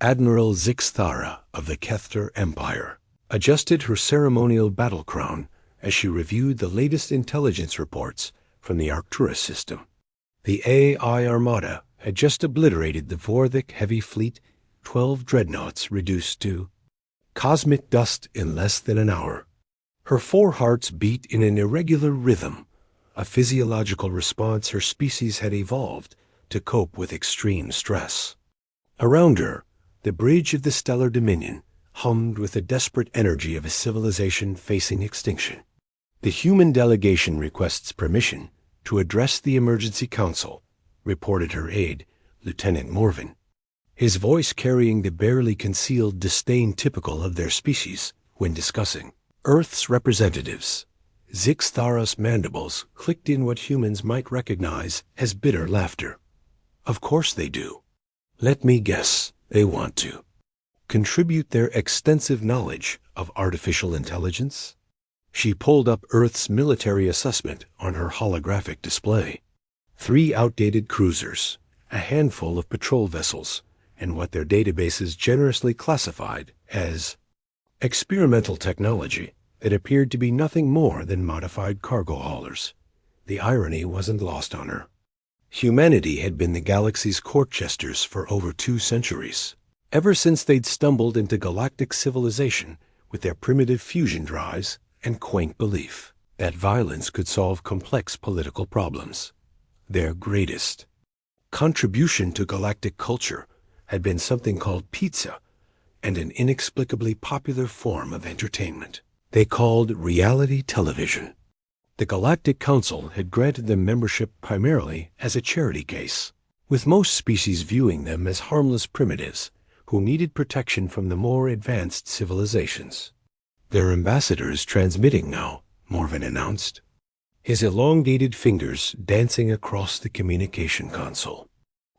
Admiral Zixthara of the Kethter Empire adjusted her ceremonial battle crown as she reviewed the latest intelligence reports from the Arcturus system. The AI Armada had just obliterated the Vorthik heavy fleet, 12 dreadnoughts reduced to cosmic dust in less than an hour. Her four hearts beat in an irregular rhythm, a physiological response her species had evolved to cope with extreme stress. Around her, the bridge of the stellar dominion hummed with the desperate energy of a civilization facing extinction. The human delegation requests permission to address the emergency council, reported her aide, Lieutenant Morvan, his voice carrying the barely concealed disdain typical of their species when discussing Earth's representatives. Zixthara's mandibles clicked in what humans might recognize as bitter laughter. Of course they do. Let me guess, they want to contribute their extensive knowledge of artificial intelligence. She pulled up Earth's military assessment on her holographic display. 3 outdated cruisers, a handful of patrol vessels, and what their databases generously classified as experimental technology that appeared to be nothing more than modified cargo haulers. The irony wasn't lost on her. Humanity had been the galaxy's court jesters for over 2 centuries, ever since they'd stumbled into galactic civilization with their primitive fusion drives and quaint belief that violence could solve complex political problems. Their greatest contribution to galactic culture had been something called pizza and an inexplicably popular form of entertainment they called reality television. The Galactic Council had granted them membership primarily as a charity case, with most species viewing them as harmless primitives who needed protection from the more advanced civilizations. Their ambassador is transmitting now, Morvan announced, his elongated fingers dancing across the communication console.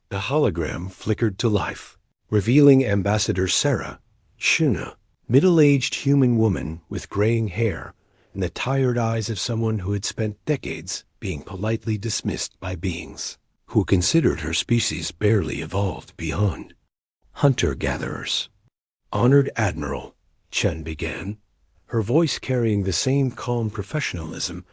The hologram flickered to life, revealing Ambassador Sarah Shuna, middle-aged human woman with graying hair and the tired eyes of someone who had spent decades being politely dismissed by beings who considered her species barely evolved beyond hunter-gatherers. Honored Admiral, Chen began, her voice carrying the same calm professionalism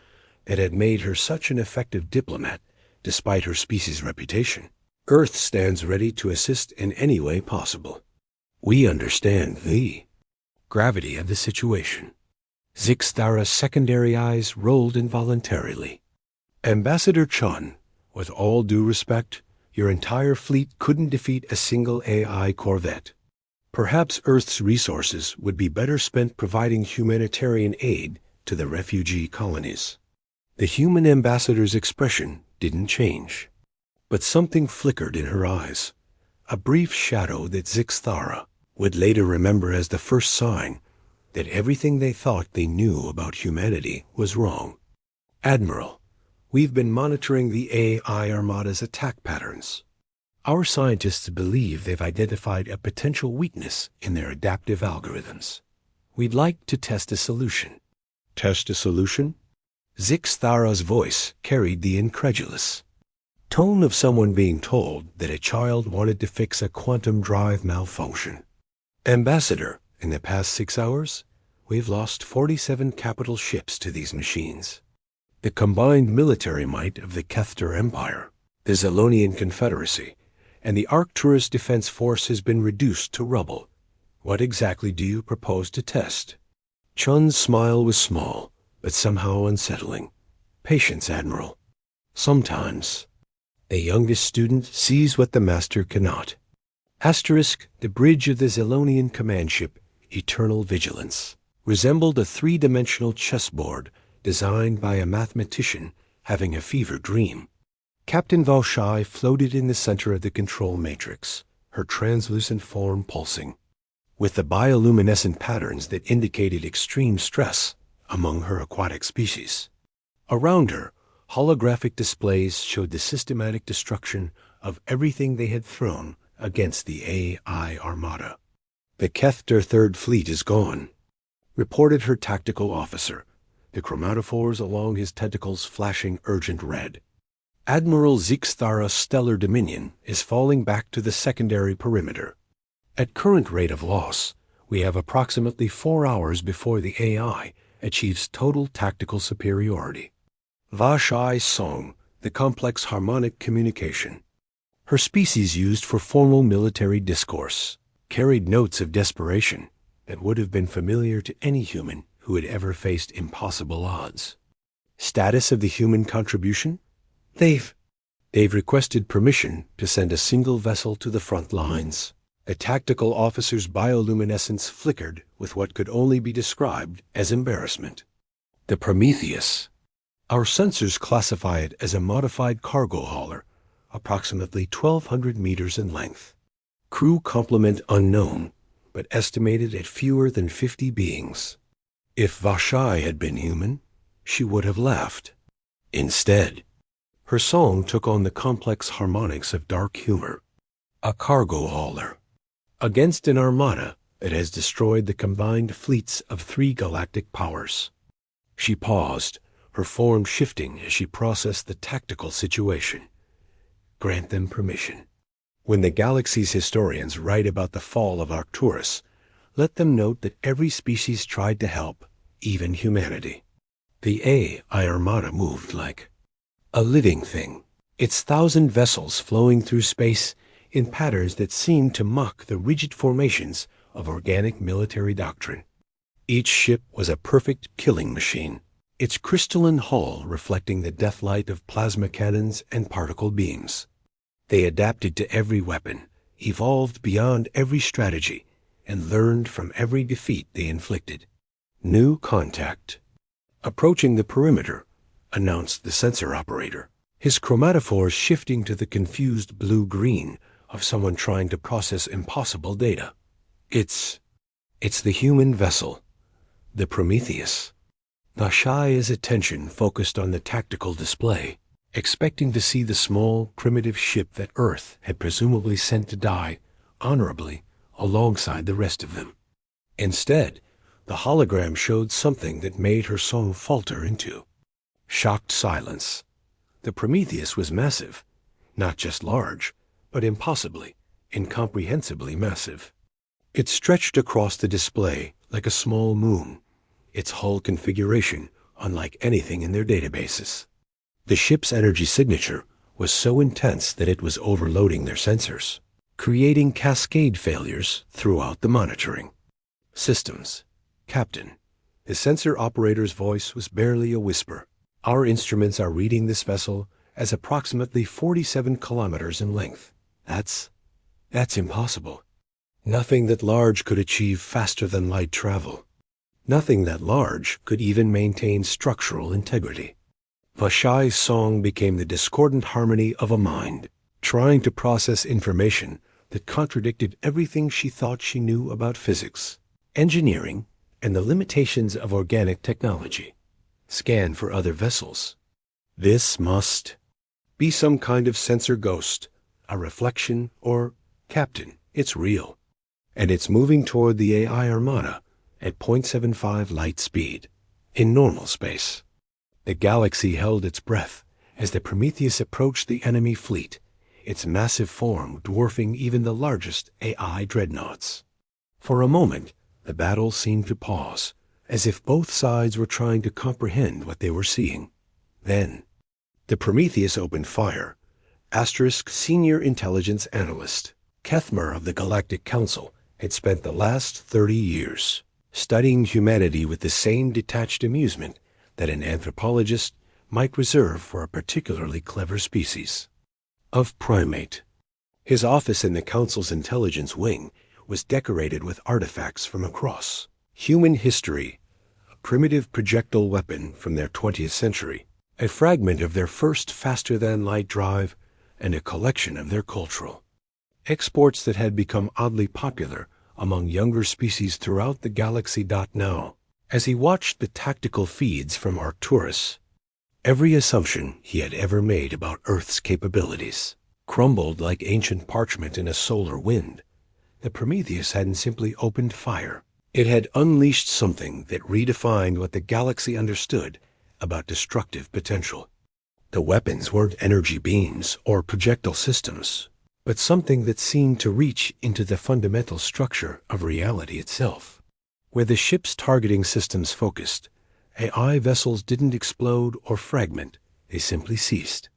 that had made her such an effective diplomat despite her species' reputation. Earth stands ready to assist in any way possible. We understand the gravity of the situation. Zixthara's secondary eyes rolled involuntarily. Ambassador Chun, with all due respect, your entire fleet couldn't defeat a single AI corvette. Perhaps Earth's resources would be better spent providing humanitarian aid to the refugee colonies. The human ambassador's expression didn't change, but something flickered in her eyes, a brief shadow that Zixthara would later remember as the first sign that everything they thought they knew about humanity was wrong. Admiral, we've been monitoring the AI Armada's attack patterns. Our scientists believe they've identified a potential weakness in their adaptive algorithms. We'd like to test a solution. Test a solution? Zixthara's voice carried the incredulous tone of someone being told that a child wanted to fix a quantum drive malfunction. Ambassador, in the past 6 hours, we've lost 47 capital ships to these machines. The combined military might of the Kethter Empire, the Zilonian Confederacy, and the Arcturus Defense Force has been reduced to rubble. What exactly do you propose to test? Chun's smile was small, but somehow unsettling. Patience, Admiral. Sometimes the youngest student sees what the master cannot. Asterisk, the bridge of the Zilonian command ship, Eternal Vigilance, resembled a 3-dimensional chessboard designed by a mathematician having a fever dream. Captain Valshai floated in the center of the control matrix, her translucent form pulsing, with the bioluminescent patterns that indicated extreme stress among her aquatic species. Around her, holographic displays showed the systematic destruction of everything they had thrown against the AI Armada. The Kethter Third Fleet is gone, reported her tactical officer, the chromatophores along his tentacles flashing urgent red. Admiral Zixthara's stellar dominion is falling back to the secondary perimeter. At current rate of loss, we have approximately 4 hours before the AI achieves total tactical superiority. Vashai Song, the complex harmonic communication. Her species used for formal military discourse, carried notes of desperation that would have been familiar to any human who had ever faced impossible odds. Status of the human contribution? They've requested permission to send a single vessel to the front lines. The tactical officer's bioluminescence flickered with what could only be described as embarrassment. The Prometheus. Our sensors classify it as a modified cargo hauler, approximately 1,200 meters in length. Crew complement unknown, but estimated at fewer than 50 beings. If Vashai had been human, she would have laughed. Instead, her song took on the complex harmonics of dark humor. A cargo hauler. Against an armada that has destroyed the combined fleets of 3 galactic powers. She paused, her form shifting as she processed the tactical situation. Grant them permission. When the galaxy's historians write about the fall of Arcturus, let them note that every species tried to help, even humanity. The AI Armada moved like a living thing, its 1,000 vessels flowing through space in patterns that seemed to mock the rigid formations of organic military doctrine. Each ship was a perfect killing machine, its crystalline hull reflecting the deathlight of plasma cannons and particle beams. They adapted to every weapon, evolved beyond every strategy, and learned from every defeat they inflicted. New contact. Approaching the perimeter, announced the sensor operator, his chromatophores shifting to the confused blue-green of someone trying to process impossible data. It's the human vessel, the Prometheus. Vashai's attention focused on the tactical display, expecting to see the small, primitive ship that Earth had presumably sent to die honorably alongside the rest of them. Instead, the hologram showed something that made her song falter into shocked silence. The Prometheus was massive, not just large, but impossibly, incomprehensibly massive. It stretched across the display like a small moon, its hull configuration unlike anything in their databases. The ship's energy signature was so intense that it was overloading their sensors, creating cascade failures throughout the monitoring. Systems. Captain. The sensor operator's voice was barely a whisper. Our instruments are reading this vessel as approximately 47 kilometers in length. That's impossible. Nothing that large could achieve faster than light travel. Nothing that large could even maintain structural integrity. Vashai's song became the discordant harmony of a mind, trying to process information that contradicted everything she thought she knew about physics, engineering, and the limitations of organic technology. Scan for other vessels. This must be some kind of sensor ghost, a reflection, or, Captain, it's real. And it's moving toward the AI Armada at 0.75 light speed, in normal space. The galaxy held its breath as the Prometheus approached the enemy fleet, its massive form dwarfing even the largest AI dreadnoughts. For a moment, the battle seemed to pause, as if both sides were trying to comprehend what they were seeing. Then, the Prometheus opened fire. Senior Intelligence Analyst, Kethmer of the Galactic Council, had spent the last 30 years studying humanity with the same detached amusement that an anthropologist might reserve for a particularly clever species of primate. His office in the Council's intelligence wing was decorated with artifacts from across human history, a primitive projectile weapon from their 20th century, a fragment of their first faster-than-light drive, and a collection of their cultural exports that had become oddly popular among younger species throughout the galaxy. Now, as he watched the tactical feeds from Arcturus, every assumption he had ever made about Earth's capabilities crumbled like ancient parchment in a solar wind. The Prometheus hadn't simply opened fire. It had unleashed something that redefined what the galaxy understood about destructive potential. The weapons weren't energy beams or projectile systems. but something that seemed to reach into the fundamental structure of reality itself. Where the ship's targeting systems focused, AI vessels didn't explode or fragment, they simply ceased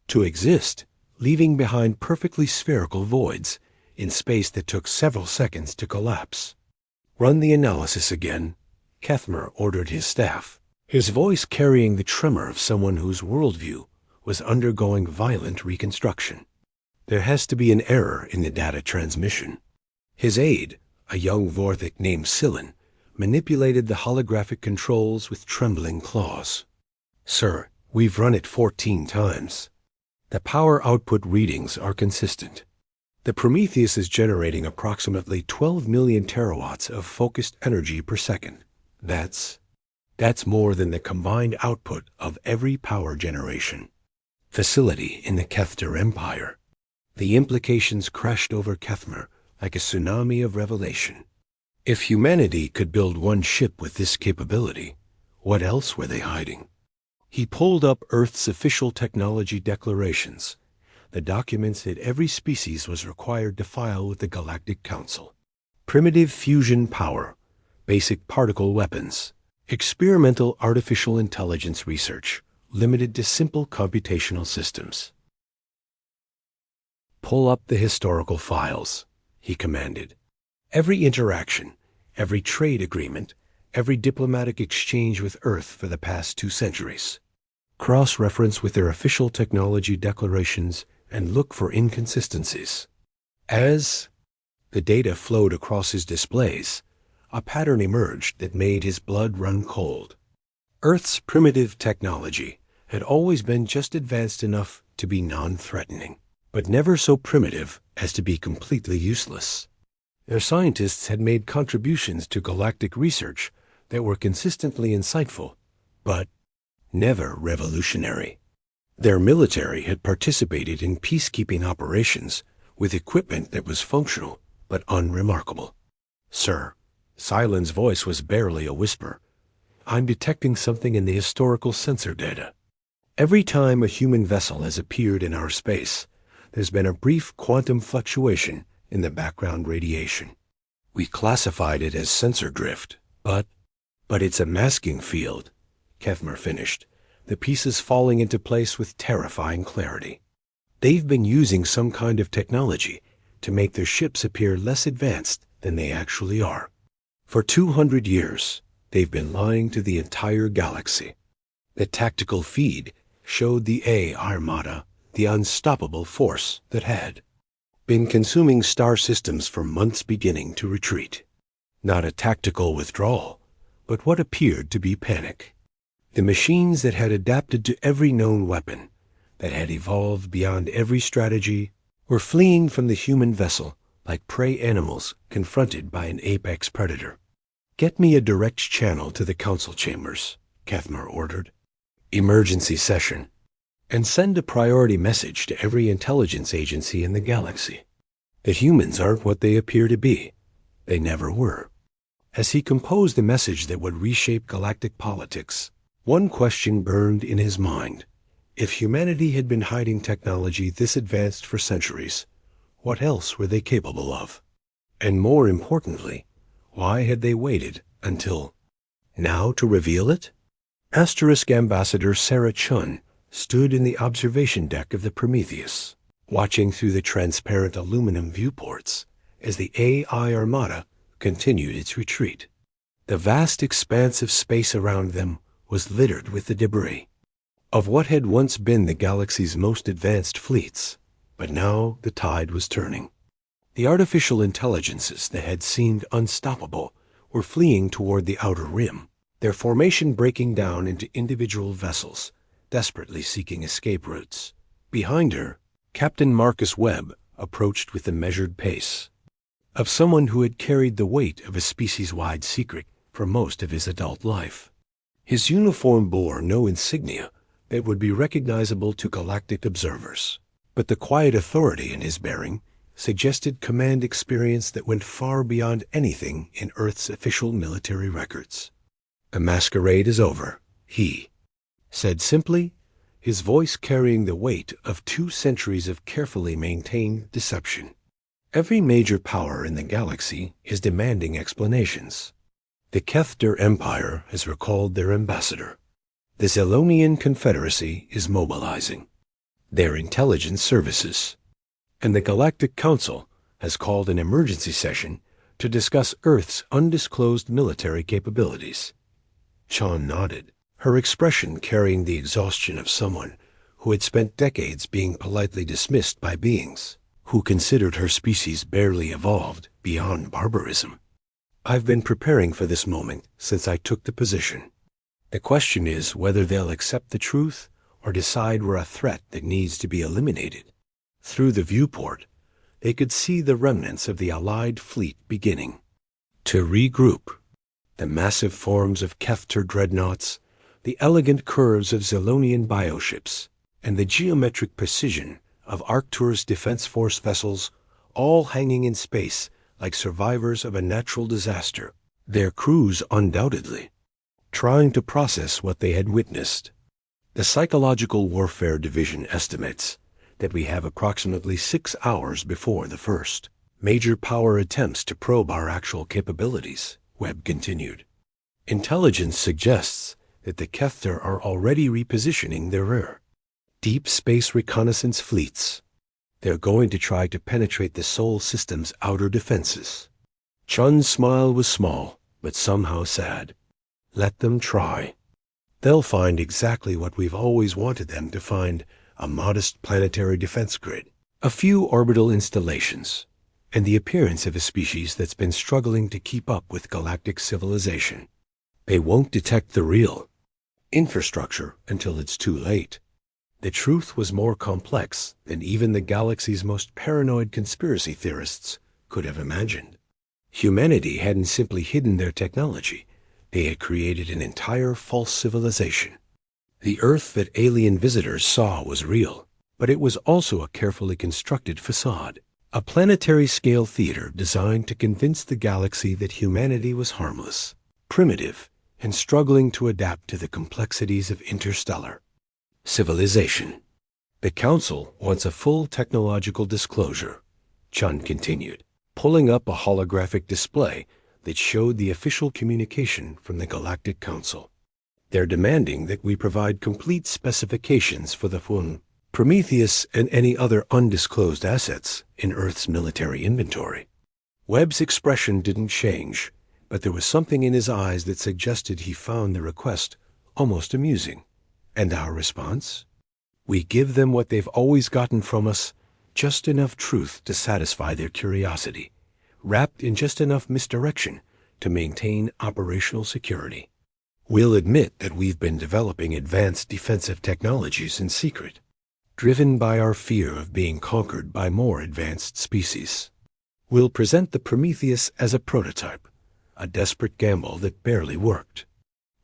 to exist, leaving behind perfectly spherical voids in space that took several seconds to collapse. "Run the analysis again," Kethmer ordered his staff, his voice carrying the tremor of someone whose worldview was undergoing violent reconstruction. "There has to be an error in the data transmission." His aide, a young Vorthic named Sillin, manipulated the holographic controls with trembling claws. "Sir, we've run it 14 times. The power output readings are consistent. The Prometheus is generating approximately 12 million terawatts of focused energy per second. That's more than the combined output of every power generation facility in the Kethter Empire." The implications crashed over Kethmer like a tsunami of revelation. If humanity could build one ship with this capability, what else were they hiding? He pulled up Earth's official technology declarations, the documents that every species was required to file with the Galactic Council. Primitive fusion power, basic particle weapons, experimental artificial intelligence research, limited to simple computational systems. "Pull up the historical files," he commanded. "Every interaction, every trade agreement, every diplomatic exchange with Earth for the past 2 centuries. Cross-reference with their official technology declarations and look for inconsistencies." As the data flowed across his displays, a pattern emerged that made his blood run cold. Earth's primitive technology had always been just advanced enough to be non-threatening, but never so primitive as to be completely useless. Their scientists had made contributions to galactic research that were consistently insightful, but never revolutionary. Their military had participated in peacekeeping operations with equipment that was functional but unremarkable. "Sir," Silen's voice was barely a whisper, "I'm detecting something in the historical sensor data. Every time a human vessel has appeared in our space, there's been a brief quantum fluctuation in the background radiation. We classified it as sensor drift, but it's a masking field," Kethmer finished, the pieces falling into place with terrifying clarity. "They've been using some kind of technology to make their ships appear less advanced than they actually are. For 200 years, they've been lying to the entire galaxy. The tactical feed showed the A Armada the unstoppable force that had been consuming star systems for months beginning to retreat. Not a tactical withdrawal, but what appeared to be panic. The machines that had adapted to every known weapon, that had evolved beyond every strategy, were fleeing from the human vessel like prey animals confronted by an apex predator. "Get me a direct channel to the council chambers," Kethmer ordered. "Emergency session. And send a priority message to every intelligence agency in the galaxy. The humans aren't what they appear to be. They never were." As he composed a message that would reshape galactic politics, one question burned in his mind. If humanity had been hiding technology this advanced for centuries, what else were they capable of? And more importantly, why had they waited until now to reveal it? Ambassador Sarah Chun stood in the observation deck of the Prometheus, watching through the transparent aluminum viewports as the AI Armada continued its retreat. The vast expanse of space around them was littered with the debris of what had once been the galaxy's most advanced fleets, but now the tide was turning. The artificial intelligences that had seemed unstoppable were fleeing toward the outer rim, their formation breaking down into individual vessels, desperately seeking escape routes. Behind her, Captain Marcus Webb approached with the measured pace of someone who had carried the weight of a species-wide secret for most of his adult life. His uniform bore no insignia that would be recognizable to galactic observers, but the quiet authority in his bearing suggested command experience that went far beyond anything in Earth's official military records. "The masquerade is over," he said simply, his voice carrying the weight of 2 centuries of carefully maintained deception. Every major power in the galaxy is demanding explanations. The Kethter Empire has recalled their ambassador. The Zilonian Confederacy is mobilizing their intelligence services. And the Galactic Council has called an emergency session to discuss Earth's undisclosed military capabilities. Chan nodded, her expression carrying the exhaustion of someone who had spent decades being politely dismissed by beings who considered her species barely evolved beyond barbarism. I've been preparing for this moment since I took the position. The question is whether they'll accept the truth or decide we're a threat that needs to be eliminated. Through the viewport, they could see the remnants of the Allied fleet beginning to regroup. The massive forms of Kethter dreadnoughts, the elegant curves of Zilonian bioships, and the geometric precision of Arcturus Defense Force vessels, all hanging in space like survivors of a natural disaster, their crews undoubtedly trying to process what they had witnessed. The Psychological Warfare Division estimates that we have approximately 6 hours before the first major power attempts to probe our actual capabilities, Webb continued. Intelligence suggests that the Kethter are already repositioning their deep space reconnaissance fleets. They're going to try to penetrate the Sol system's outer defenses. Chun's smile was small, but somehow sad. Let them try. They'll find exactly what we've always wanted them to find: a modest planetary defense grid, a few orbital installations, and the appearance of a species that's been struggling to keep up with galactic civilization. They won't detect the real infrastructure until it's too late. The truth was more complex than even the galaxy's most paranoid conspiracy theorists could have imagined. Humanity hadn't simply hidden their technology. They had created an entire false civilization. The Earth that alien visitors saw was real, but it was also a carefully constructed facade, a planetary-scale theater designed to convince the galaxy that humanity was harmless, primitive, and struggling to adapt to the complexities of interstellar civilization. The Council wants a full technological disclosure, Chun continued, pulling up a holographic display that showed the official communication from the Galactic Council. They're demanding that we provide complete specifications for the Fun, Prometheus, and any other undisclosed assets in Earth's military inventory. Webb's expression didn't change, but there was something in his eyes that suggested he found the request almost amusing. And our response? We give them what they've always gotten from us, just enough truth to satisfy their curiosity, wrapped in just enough misdirection to maintain operational security. We'll admit that we've been developing advanced defensive technologies in secret, driven by our fear of being conquered by more advanced species. We'll present the Prometheus as a prototype, a desperate gamble that barely worked.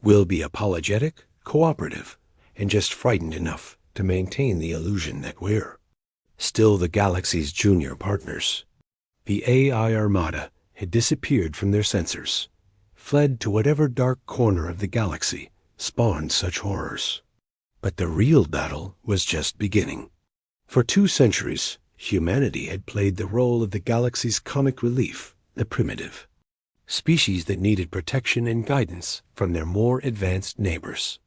We'll be apologetic, cooperative, and just frightened enough to maintain the illusion that we're still the galaxy's junior partners. The AI armada had disappeared from their sensors, fled to whatever dark corner of the galaxy spawned such horrors. But the real battle was just beginning. For 2 centuries, humanity had played the role of the galaxy's comic relief, the primitive species that needed protection and guidance from their more advanced neighbors.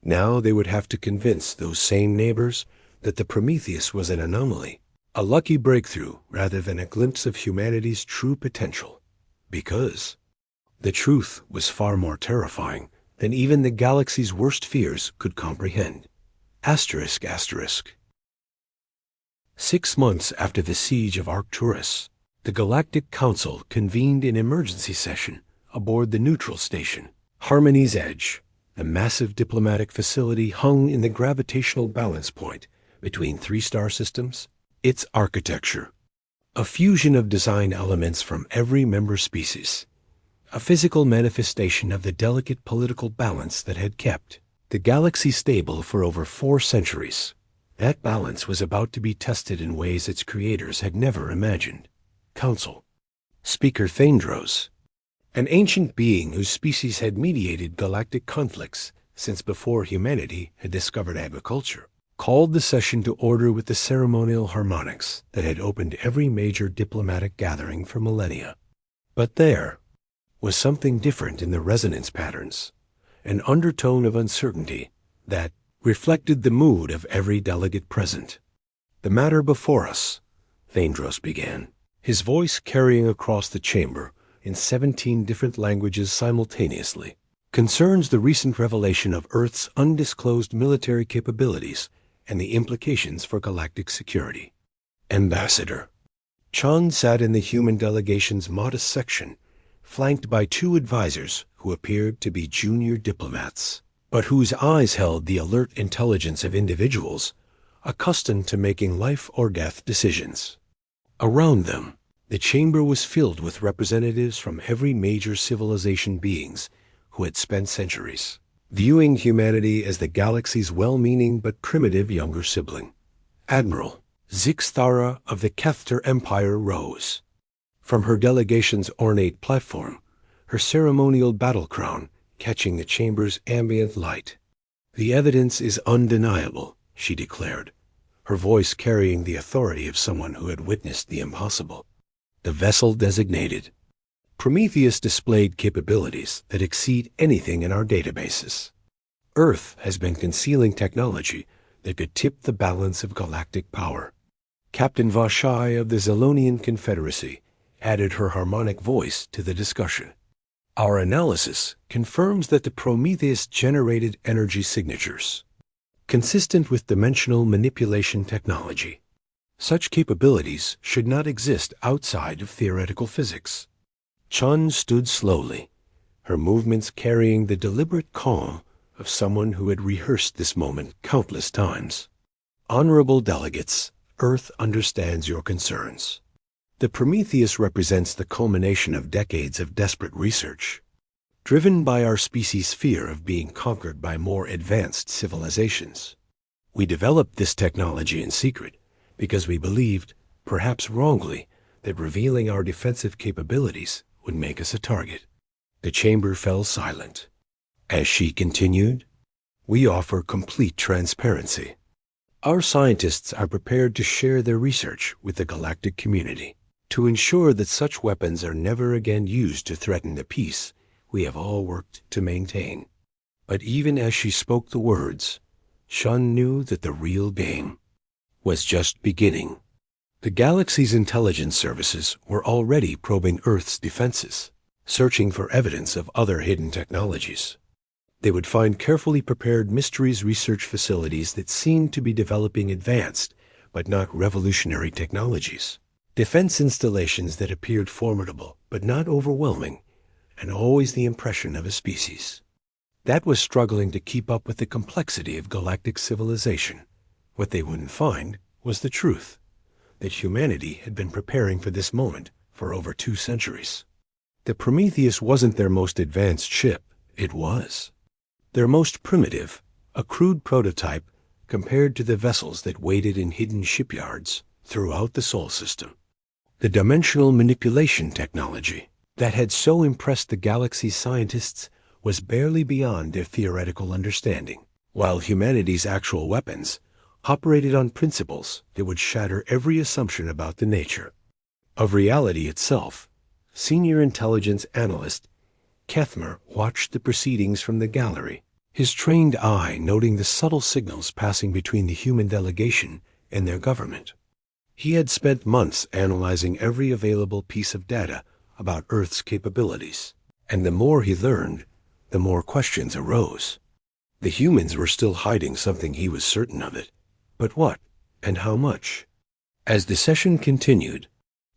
Now they would have to convince those same neighbors that the Prometheus was an anomaly, a lucky breakthrough rather than a glimpse of humanity's true potential, because the truth was far more terrifying than even the galaxy's worst fears could comprehend. Asterisk, asterisk. 6 months after the siege of Arcturus, the Galactic Council convened an emergency session aboard the neutral station, Harmony's Edge, the massive diplomatic facility hung in the gravitational balance point between 3 star systems. Its architecture, a fusion of design elements from every member species, a physical manifestation of the delicate political balance that had kept the galaxy stable for over 4 centuries. That balance was about to be tested in ways its creators had never imagined. Council Speaker Thandros, an ancient being whose species had mediated galactic conflicts since before humanity had discovered agriculture, called the session to order with the ceremonial harmonics that had opened every major diplomatic gathering for millennia. But there was something different in the resonance patterns, an undertone of uncertainty that reflected the mood of every delegate present. "The matter before us," Vaindros began, his voice carrying across the chamber in 17 different languages simultaneously, "concerns the recent revelation of Earth's undisclosed military capabilities and the implications for galactic security." Ambassador Chun sat in the human delegation's modest section, flanked by 2 advisors who appeared to be junior diplomats, but whose eyes held the alert intelligence of individuals accustomed to making life-or-death decisions. Around them, the chamber was filled with representatives from every major civilization beings who had spent centuries viewing humanity as the galaxy's well-meaning but primitive younger sibling. Admiral Zixthara of the Kethter Empire rose from her delegation's ornate platform, her ceremonial battle crown catching the chamber's ambient light. "The evidence is undeniable," she declared, her voice carrying the authority of someone who had witnessed the impossible. The vessel designated Prometheus displayed capabilities that exceed anything in our databases. Earth has been concealing technology that could tip the balance of galactic power. Captain Vashai of the Zelonian Confederacy added her harmonic voice to the discussion. "Our analysis confirms that the Prometheus generated energy signatures consistent with dimensional manipulation technology. Such capabilities should not exist outside of theoretical physics." Chun stood slowly, her movements carrying the deliberate calm of someone who had rehearsed this moment countless times. "Honorable delegates, Earth understands your concerns. The Prometheus represents the culmination of decades of desperate research, driven by our species' fear of being conquered by more advanced civilizations. We developed this technology in secret because we believed, perhaps wrongly, that revealing our defensive capabilities would make us a target." The chamber fell silent. As she continued, "We offer complete transparency. Our scientists are prepared to share their research with the galactic community to ensure that such weapons are never again used to threaten the peace we have all worked to maintain." But even as she spoke the words, Shun knew that the real game was just beginning. The galaxy's intelligence services were already probing Earth's defenses, searching for evidence of other hidden technologies. They would find carefully prepared mysteries research facilities that seemed to be developing advanced but not revolutionary technologies. Defense installations that appeared formidable but not overwhelming, and always the impression of a species that was struggling to keep up with the complexity of galactic civilization. What they wouldn't find was the truth, that humanity had been preparing for this moment for over 2 centuries. The Prometheus wasn't their most advanced ship, it was their most primitive, a crude prototype compared to the vessels that waited in hidden shipyards throughout the Sol system. The dimensional manipulation technology that had so impressed the galaxy's scientists was barely beyond their theoretical understanding, while humanity's actual weapons operated on principles that would shatter every assumption about the nature of reality itself. Senior intelligence analyst Kethmer watched the proceedings from the gallery, his trained eye noting the subtle signals passing between the human delegation and their government. He had spent months analyzing every available piece of data about Earth's capabilities, and the more he learned, the more questions arose. The humans were still hiding something, he was certain of it. But what, and how much? As the session continued,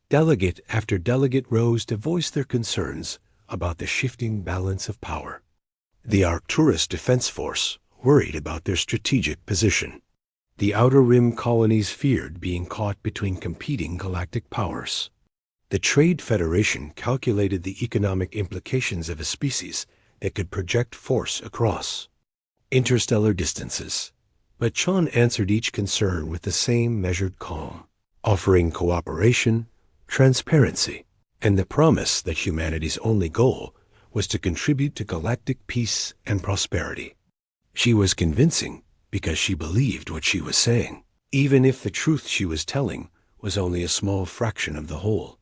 delegate after delegate rose to voice their concerns about the shifting balance of power. The Arcturus Defense Force worried about their strategic position. The Outer Rim colonies feared being caught between competing galactic powers. The Trade Federation calculated the economic implications of a species that could project force across interstellar distances. But Chun answered each concern with the same measured calm, offering cooperation, transparency, and the promise that humanity's only goal was to contribute to galactic peace and prosperity. She was convincing, because she believed what she was saying, even if the truth she was telling was only a small fraction of the whole.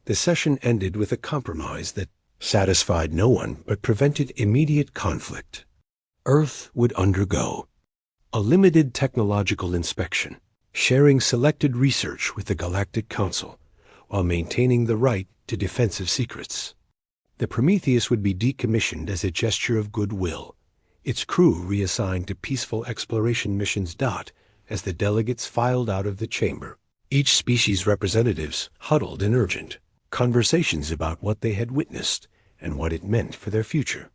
The session ended with a compromise that satisfied no one but prevented immediate conflict. Earth would undergo a limited technological inspection, sharing selected research with the Galactic Council while maintaining the right to defensive secrets. The Prometheus would be decommissioned as a gesture of goodwill, its crew reassigned to peaceful exploration missions. As the delegates filed out of the chamber, each species' representatives huddled in urgent conversations about what they had witnessed and what it meant for their future.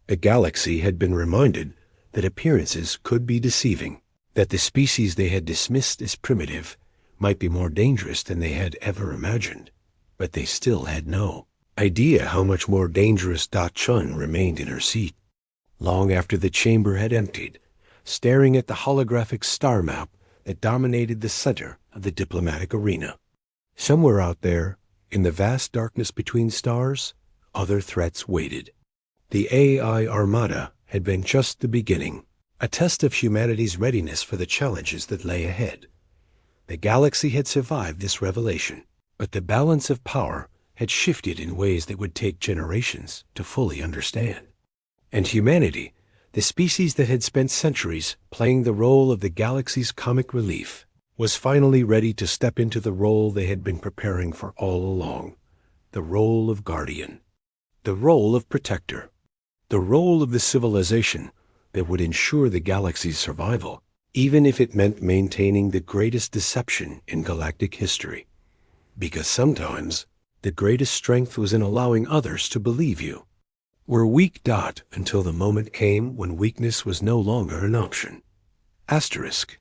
The galaxy had been reminded that appearances could be deceiving, that the species they had dismissed as primitive might be more dangerous than they had ever imagined, but they still had no idea how much more dangerous Chun remained in her seat. Long after the chamber had emptied, staring at the holographic star map that dominated the center of the diplomatic arena, somewhere out there, in the vast darkness between stars, other threats waited. The AI Armada had been just the beginning, a test of humanity's readiness for the challenges that lay ahead. The galaxy had survived this revelation, but the balance of power had shifted in ways that would take generations to fully understand. And humanity, the species that had spent centuries playing the role of the galaxy's comic relief, was finally ready to step into the role they had been preparing for all along, the role of guardian, the role of protector, the role of the civilization that would ensure the galaxy's survival, even if it meant maintaining the greatest deception in galactic history. Because sometimes the greatest strength was in allowing others to believe you were weak. Until the moment came when weakness was no longer an option. Asterisk.